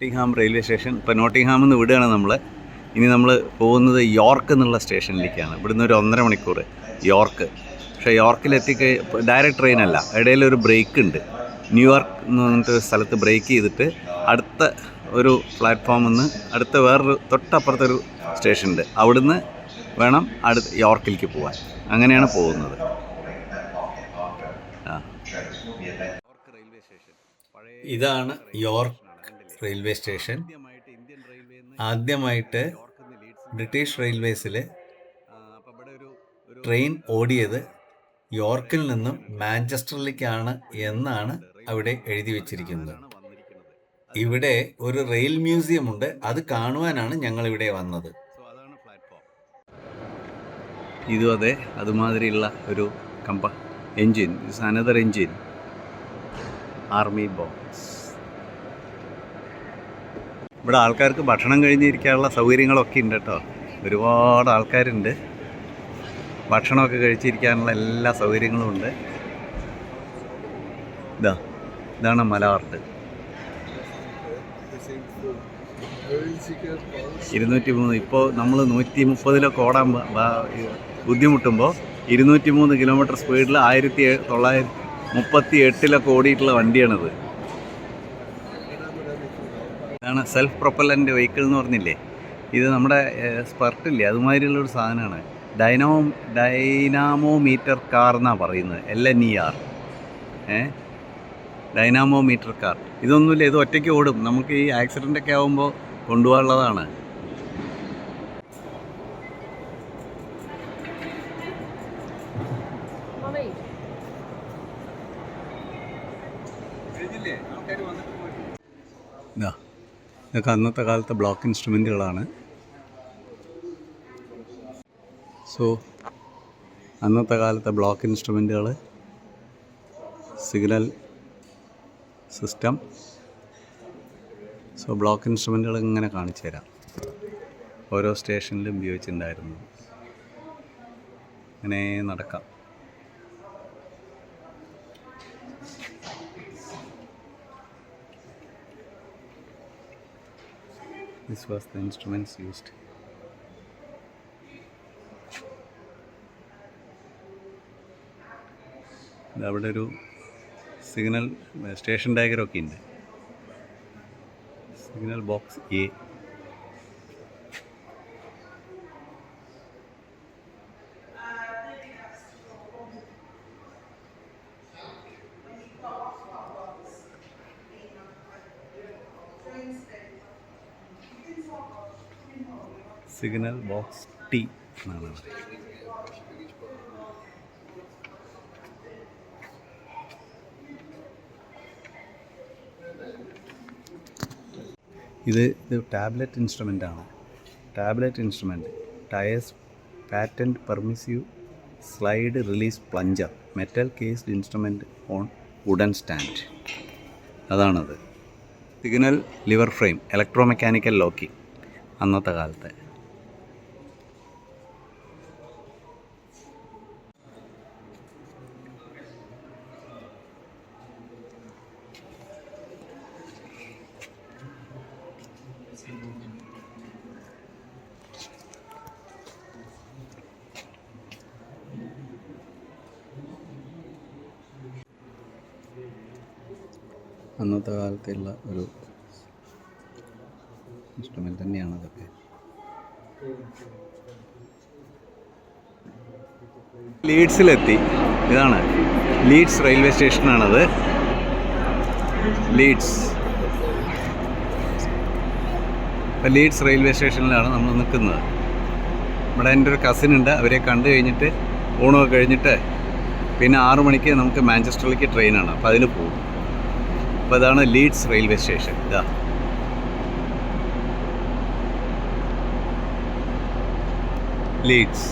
Nottingham railway station. ഇപ്പോൾ നോട്ടിംഗ്ഹാമിൽ നിന്ന് വിടുകയാണ് നമ്മൾ. ഇനി നമ്മൾ പോകുന്നത് യോർക്ക് എന്നുള്ള സ്റ്റേഷനിലേക്കാണ്. ഇവിടുന്ന് ഒരു 1.5 മണിക്കൂർ യോർക്ക്. പക്ഷേ യോർക്കിലെത്തി ഡയറക്റ്റ് ട്രെയിനല്ല, ഇടയിലൊരു ബ്രേക്ക് ഉണ്ട്. ന്യൂയോർക്ക് എന്ന് പറഞ്ഞിട്ട് സ്ഥലത്ത് ബ്രേക്ക് ചെയ്തിട്ട് അടുത്ത ഒരു പ്ലാറ്റ്ഫോമിൽ നിന്ന് അടുത്ത വേറൊരു തൊട്ടപ്പുറത്തൊരു സ്റ്റേഷൻ ഉണ്ട്. അവിടുന്ന് വേണം യോർക്കിലേക്ക് പോകാൻ. അങ്ങനെയാണ് പോകുന്നത്. ഇതാണ് യോർക്ക് റെയിൽവേ സ്റ്റേഷൻ. ആദ്യമായിട്ട് ബ്രിട്ടീഷ് റെയിൽവേസിൽ ട്രെയിൻ ഓടിയത് യോർക്കിൽ നിന്നും മാഞ്ചസ്റ്ററിലേക്കാണ് എന്നാണ് അവിടെ എഴുതി വച്ചിരിക്കുന്നത്. ഇവിടെ ഒരു റെയിൽ മ്യൂസിയം ഉണ്ട്. അത് കാണുവാനാണ് ഞങ്ങൾ ഇവിടെ വന്നത്. ഇതും അതെ, അതുമാതിരിയുള്ള ഒരു engine. It's another engine, army box. ഇവിടെ ആൾക്കാർക്ക് ഭക്ഷണം കഴിഞ്ഞിരിക്കാനുള്ള സൗകര്യങ്ങളൊക്കെ ഉണ്ട് കേട്ടോ. ഒരുപാട് ആൾക്കാരുണ്ട്. ഭക്ഷണമൊക്കെ കഴിച്ചിരിക്കാനുള്ള എല്ലാ സൗകര്യങ്ങളും ഉണ്ട്. ഇതാണ് മലാർട്ട്. 203. ഇപ്പോൾ നമ്മൾ 130 ഓടാൻ ബുദ്ധിമുട്ടുമ്പോൾ 203 കിലോമീറ്റർ സ്പീഡിൽ 1938 ഓടിയിട്ടുള്ള വണ്ടിയാണിത്. ഇതാണ് സെൽഫ് പ്രൊപ്പല്ലൻ്റ് വെഹിക്കിൾ എന്ന് പറഞ്ഞില്ലേ. ഇത് നമ്മുടെ സ്പർട്ടില്ലേ, അതുമാതിരിയുള്ളൊരു സാധനമാണ്. ഡൈനാമോമീറ്റർ കാർ എന്നാണ് പറയുന്നത്. LNER. Dynamometer car. ഇതൊന്നുമില്ല, ഇത് ഒറ്റയ്ക്ക് ഓടും. നമുക്ക് ഈ ആക്സിഡൻ്റൊക്കെ ആകുമ്പോൾ കൊണ്ടുപോകാനുള്ളതാണ്. ഇതൊക്കെ അന്നത്തെ കാലത്തെ ബ്ലോക്ക് ഇൻസ്ട്രുമെൻറ്റുകളാണ്. അന്നത്തെ കാലത്തെ ബ്ലോക്ക് ഇൻസ്ട്രുമെൻറ്റുകൾ, സിഗ്നൽ സിസ്റ്റം. ബ്ലോക്ക് ഇൻസ്ട്രുമെൻറ്റുകൾ ഇങ്ങനെ കാണിച്ചു തരാം. ഓരോ സ്റ്റേഷനിലും ഉപയോഗിച്ചിട്ടുണ്ടായിരുന്നു. ഇങ്ങനെ നടക്കാം. This was the instruments used. അവിടെ ഒരു സിഗ്നൽ സ്റ്റേഷൻ ഡയഗ്രം ഒക്കെ ഉണ്ട്. Signal box A. Signal box T എന്നാണ് പറയുന്നത്. ഇത് ടാബ്ലറ്റ് ഇൻസ്ട്രുമെൻ്റാണ്. Tablet instrument. Tyer's patent permissive slide release plunger. Metal cased instrument on wooden stand. അതാണത്. Signal lever frame. Electro mechanical locking അന്നത്തെ കാലത്തെ. അന്നത്തെ കാലത്തുള്ള ഒരു ഇൻസ്ട്രുമെൻ്റ് തന്നെയാണ് അതൊക്കെ. ലീഡ്സിലെത്തി. ഇതാണ് ലീഡ്സ് റെയിൽവേ സ്റ്റേഷനാണത്. ലീഡ്സ് റെയിൽവേ സ്റ്റേഷനിലാണ് നമ്മൾ നിൽക്കുന്നത്. ഇവിടെ എൻ്റെ ഒരു കസിൻ ഉണ്ട്. അവരെ കണ്ടു കഴിഞ്ഞിട്ട് ഊണൊക്കെ കഴിഞ്ഞിട്ട് പിന്നെ 6 മണിക്ക് നമുക്ക് മാഞ്ചസ്റ്ററിലേക്ക് ട്രെയിനാണ്. അപ്പോൾ അതിന് പോകും. അപ്പോൾ ഇതാണ് ലീഡ്സ് റെയിൽവേ സ്റ്റേഷൻ. ലീഡ്സ്.